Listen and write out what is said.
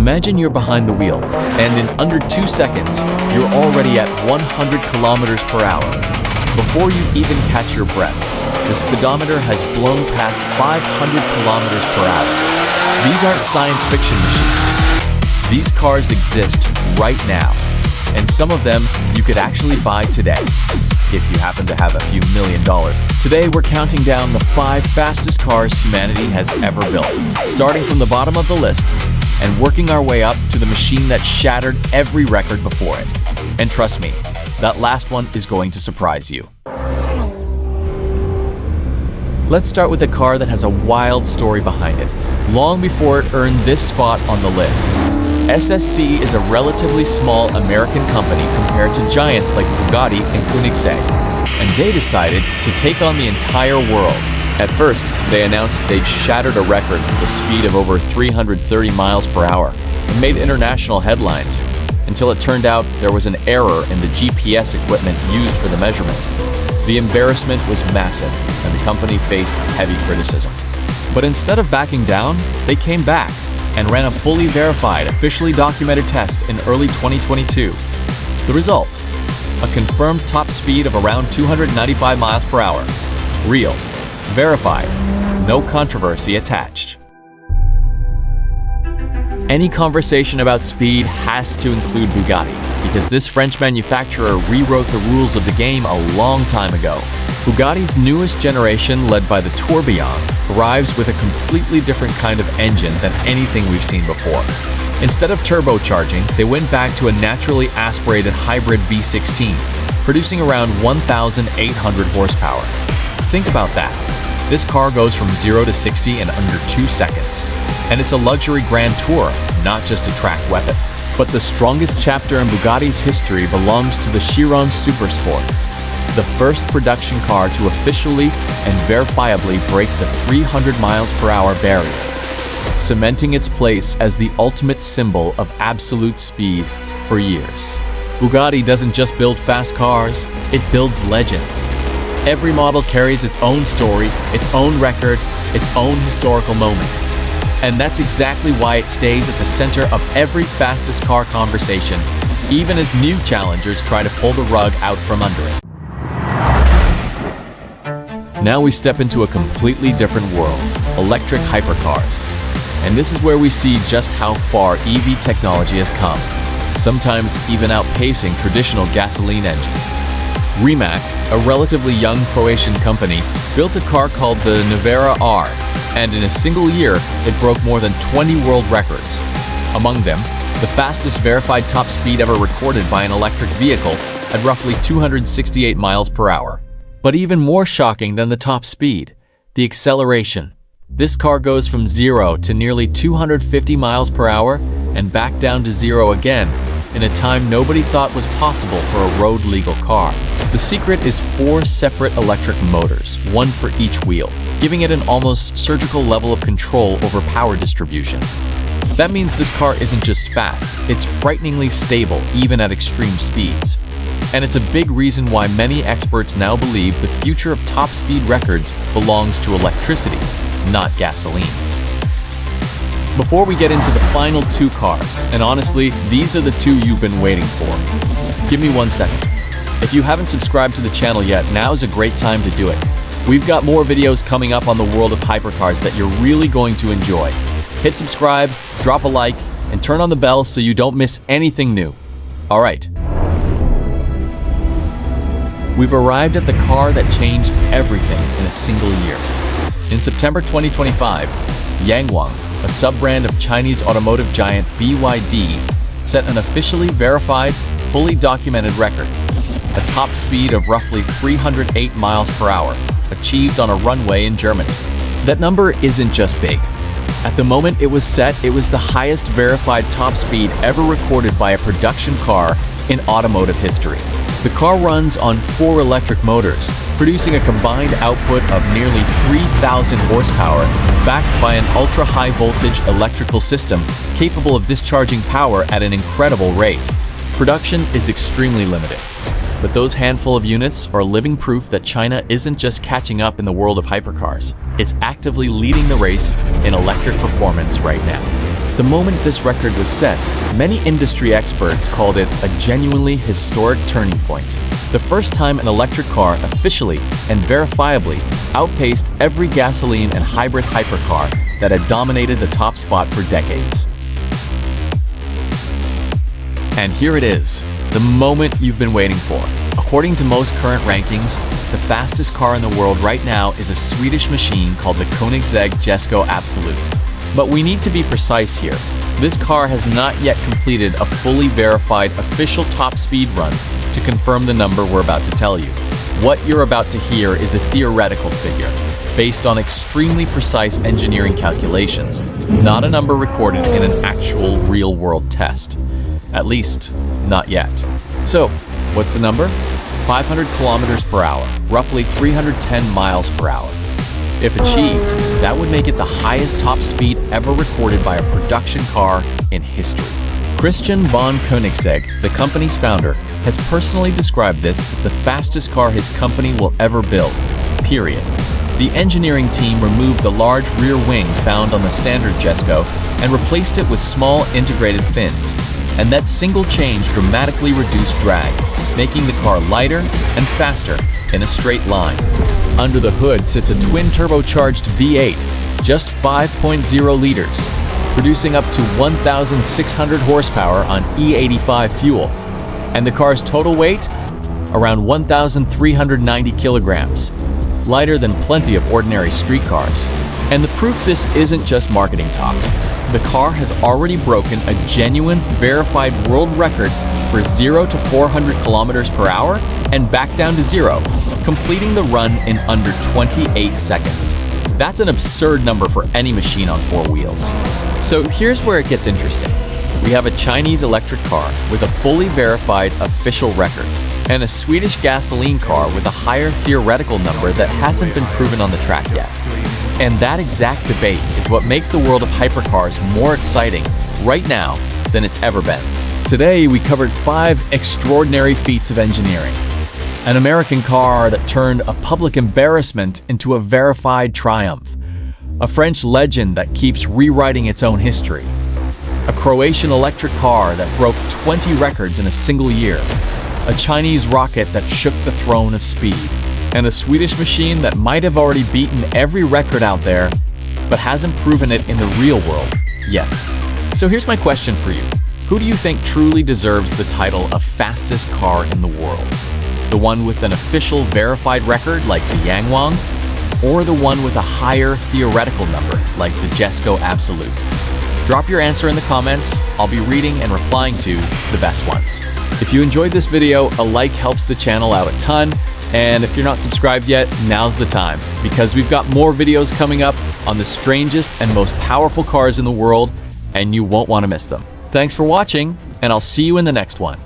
Imagine you're behind the wheel, and in under 2 seconds, you're already at 100 kilometers per hour. Before you even catch your breath, the speedometer has blown past 500 kilometers per hour. These aren't science fiction machines. These cars exist right now, and some of them you could actually buy today, if you happen to have a few $1 million. Today, we're counting down the 5 fastest cars humanity has ever built, starting from the bottom of the list and working our way up to the machine that shattered every record before it. And trust me, that last one is going to surprise you. Let's start with a car that has a wild story behind it, long before it earned this spot on the list. SSC is a relatively small American company compared to giants like Bugatti and Koenigsegg, and they decided to take on the entire world. At first, they announced they'd shattered a record with a speed of over 330 miles per hour and made international headlines, until it turned out there was an error in the GPS equipment used for the measurement. The embarrassment was massive, and the company faced heavy criticism. But instead of backing down, they came back and ran a fully verified, officially documented test in early 2022. The result? A confirmed top speed of around 295 miles per hour. Real. Verified. No controversy attached. Any conversation about speed has to include Bugatti, because this French manufacturer rewrote the rules of the game a long time ago. Bugatti's newest generation, led by the Tourbillon, arrives with a completely different kind of engine than anything we've seen before. Instead of turbocharging, they went back to a naturally aspirated hybrid V16, producing around 1,800 horsepower. Think about that. This car goes from 0 to 60 in under 2 seconds. And it's a luxury grand tour, not just a track weapon. But the strongest chapter in Bugatti's history belongs to the Chiron Supersport, the first production car to officially and verifiably break the 300 miles per hour barrier, cementing its place as the ultimate symbol of absolute speed for years. Bugatti doesn't just build fast cars, it builds legends. Every model carries its own story, its own record, its own historical moment. And that's exactly why it stays at the center of every fastest car conversation, even as new challengers try to pull the rug out from under it. Now we step into a completely different world, electric hypercars. And this is where we see just how far EV technology has come, sometimes even outpacing traditional gasoline engines. Rimac, a relatively young Croatian company, built a car called the Nevera R, and in a single year, it broke more than 20 world records. Among them, the fastest verified top speed ever recorded by an electric vehicle at roughly 268 miles per hour. But even more shocking than the top speed, the acceleration. This car goes from 0 to nearly 250 miles per hour and back down to 0 again in a time nobody thought was possible for a road-legal car. The secret is 4 separate electric motors, one for each wheel, giving it an almost surgical level of control over power distribution. That means this car isn't just fast, it's frighteningly stable even at extreme speeds. And it's a big reason why many experts now believe the future of top speed records belongs to electricity, not gasoline. Before we get into the final 2 cars, and honestly, these are the 2 you've been waiting for. Give me 1 second. If you haven't subscribed to the channel yet, now is a great time to do it. We've got more videos coming up on the world of hypercars that you're really going to enjoy. Hit subscribe, drop a like, and turn on the bell so you don't miss anything new. All right. We've arrived at the car that changed everything in a single year. In September 2025, Yangwang, a sub-brand of Chinese automotive giant BYD, set an officially verified, fully documented record. A top speed of roughly 308 miles per hour, achieved on a runway in Germany. That number isn't just big. At the moment it was set, it was the highest verified top speed ever recorded by a production car in automotive history. The car runs on 4 electric motors, producing a combined output of nearly 3,000 horsepower, backed by an ultra-high voltage electrical system capable of discharging power at an incredible rate. Production is extremely limited, but those handful of units are living proof that China isn't just catching up in the world of hypercars, it's actively leading the race in electric performance right now. The moment this record was set, many industry experts called it a genuinely historic turning point. The first time an electric car officially and verifiably outpaced every gasoline and hybrid hypercar that had dominated the top spot for decades. And here it is, the moment you've been waiting for. According to most current rankings, the fastest car in the world right now is a Swedish machine called the Koenigsegg Jesko Absolute. But we need to be precise here. This car has not yet completed a fully verified official top speed run to confirm the number we're about to tell you. What you're about to hear is a theoretical figure, based on extremely precise engineering calculations, not a number recorded in an actual real-world test. At least, not yet. So, what's the number? 500 kilometers per hour, roughly 310 miles per hour. If achieved, that would make it the highest top speed ever recorded by a production car in history. Christian von Koenigsegg, the company's founder, has personally described this as the fastest car his company will ever build, period. The engineering team removed the large rear wing found on the standard Jesko and replaced it with small integrated fins, and that single change dramatically reduced drag, making the car lighter and faster in a straight line. Under the hood sits a twin-turbocharged V8, just 5.0 liters, producing up to 1,600 horsepower on E85 fuel. And the car's total weight? Around 1,390 kilograms, lighter than plenty of ordinary street cars. And the proof this isn't just marketing talk. The car has already broken a genuine, verified world record for 0 to 400 kilometers per hour and back down to 0, completing the run in under 28 seconds. That's an absurd number for any machine on four wheels. So here's where it gets interesting. We have a Chinese electric car with a fully verified official record, and a Swedish gasoline car with a higher theoretical number that hasn't been proven on the track yet. And that exact debate is what makes the world of hypercars more exciting right now than it's ever been. Today, we covered 5 extraordinary feats of engineering. An American car that turned a public embarrassment into a verified triumph. A French legend that keeps rewriting its own history. A Croatian electric car that broke 20 records in a single year. A Chinese rocket that shook the throne of speed. And a Swedish machine that might have already beaten every record out there, but hasn't proven it in the real world yet. So here's my question for you. Who do you think truly deserves the title of fastest car in the world? The one with an official verified record like the Yangwang, or the one with a higher theoretical number like the Jesko Absolute? Drop your answer in the comments. I'll be reading and replying to the best ones. If you enjoyed this video, a like helps the channel out a ton. And if you're not subscribed yet, now's the time, because we've got more videos coming up on the strangest and most powerful cars in the world, and you won't want to miss them. Thanks for watching, and I'll see you in the next one.